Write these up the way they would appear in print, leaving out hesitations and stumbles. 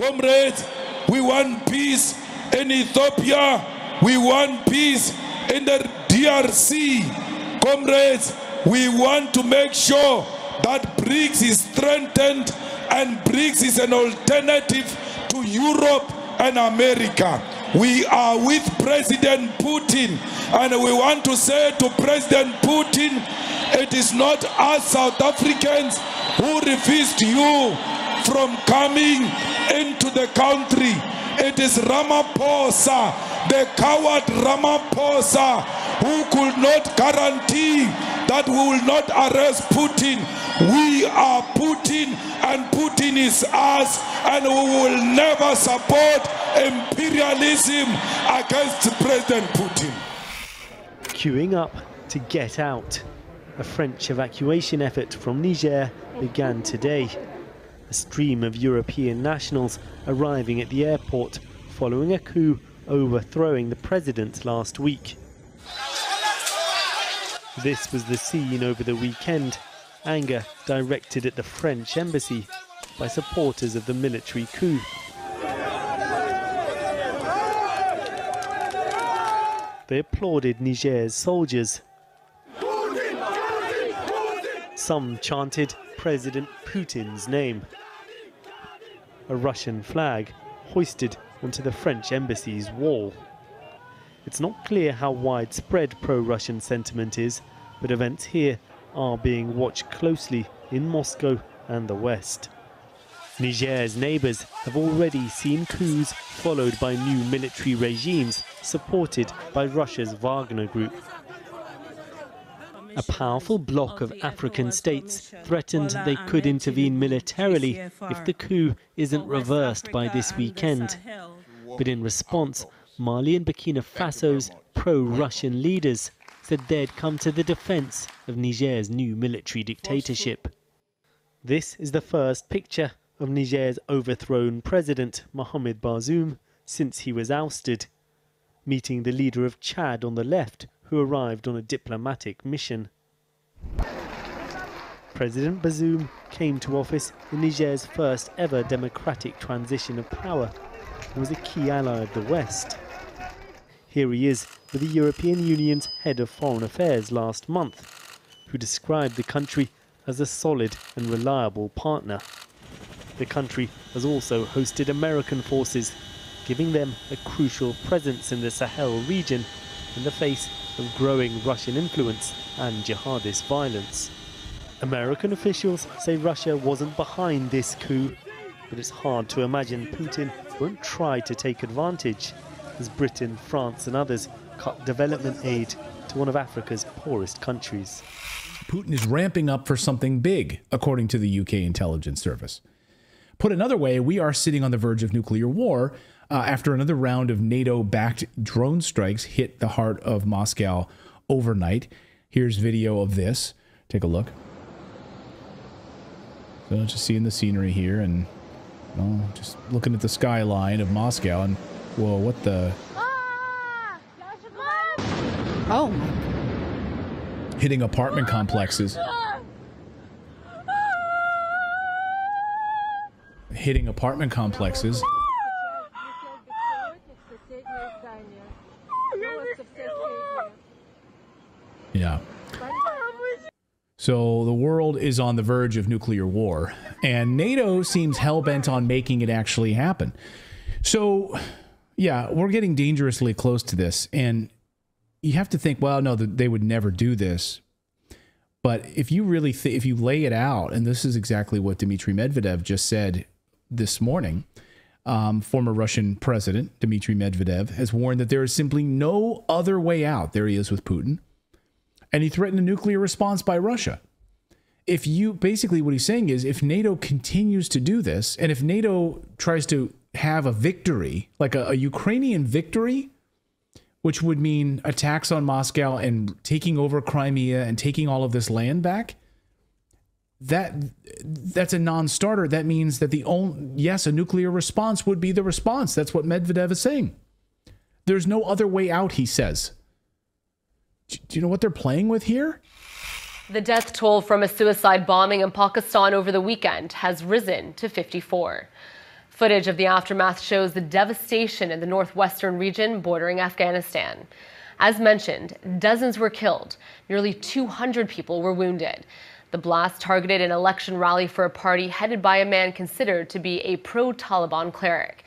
Comrades, we want peace in Ethiopia. We want peace in the DRC. Comrades, we want to make sure that BRICS is strengthened, and BRICS is an alternative to Europe and America. We are with President Putin, and we want to say to President Putin, it is not us South Africans who refused you from coming into the country. It is Ramaphosa, the coward Ramaphosa, who could not guarantee that we will not arrest Putin. We are Putin, and Putin is us, and we will never support imperialism against President Putin. Queuing up to get out. A French evacuation effort from Niger began today. A stream of European nationals arriving at the airport following a coup overthrowing the president last week. This was the scene over the weekend. Anger directed at the French embassy by supporters of the military coup. They applauded Niger's soldiers. Some chanted President Putin's name. A Russian flag hoisted onto the French embassy's wall. It's not clear how widespread pro-Russian sentiment is, but events here are being watched closely in Moscow and the West. Niger's neighbours have already seen coups followed by new military regimes supported by Russia's Wagner group. A powerful bloc of African states threatened they could intervene militarily if the coup isn't reversed by this weekend. But in response, Mali and Burkina Faso's pro-Russian leaders said they'd come to the defense of Niger's new military dictatorship. This is the first picture of Niger's overthrown president, Mohamed Bazoum, since he was ousted, meeting the leader of Chad on the left, who arrived on a diplomatic mission. President Bazoum came to office in Niger's first ever democratic transition of power and was a key ally of the West. Here he is with the European Union's head of foreign affairs last month, who described the country as a solid and reliable partner. The country has also hosted American forces, giving them a crucial presence in the Sahel region in the face of growing Russian influence and jihadist violence. American officials say Russia wasn't behind this coup, but it's hard to imagine Putin won't try to take advantage, as Britain, France and others cut development aid to one of Africa's poorest countries. Putin is ramping up for something big, according to the UK intelligence service. Put another way, we are sitting on the verge of nuclear war after another round of NATO-backed drone strikes hit the heart of Moscow overnight. Here's video of this. Take a look. So just seeing the scenery here and just looking at the skyline of Moscow and whoa, what the? Oh. Hitting apartment complexes. Hitting apartment complexes. Yeah. So the world is on the verge of nuclear war, and NATO seems hell-bent on making it actually happen. So, yeah, we're getting dangerously close to this, and you have to think, well, no, they would never do this. But if you really if you lay it out, and this is exactly what Dmitry Medvedev just said this morning, former Russian president Dmitry Medvedev has warned that there is simply no other way out. There he is with Putin. And he threatened a nuclear response by Russia. If you, basically what he's saying is, if NATO continues to do this, and if NATO tries to have a victory, like a Ukrainian victory, which would mean attacks on Moscow and taking over Crimea and taking all of this land back, that's a non-starter. That means that yes, a nuclear response would be the response. That's what Medvedev is saying. There's no other way out, he says. Do you know what they're playing with here? The death toll from a suicide bombing in Pakistan over the weekend has risen to 54. Footage of the aftermath shows the devastation in the northwestern region bordering Afghanistan. As mentioned, dozens were killed. Nearly 200 people were wounded. The blast targeted an election rally for a party headed by a man considered to be a pro-Taliban cleric.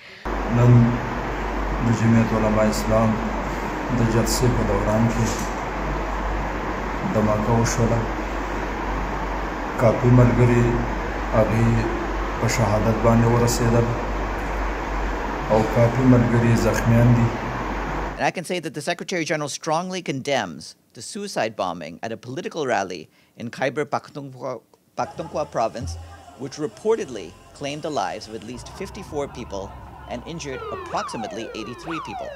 And I can say that the Secretary General strongly condemns the suicide bombing at a political rally in Khyber Pakhtunkhwa province, which reportedly claimed the lives of at least 54 people and injured approximately 83 people.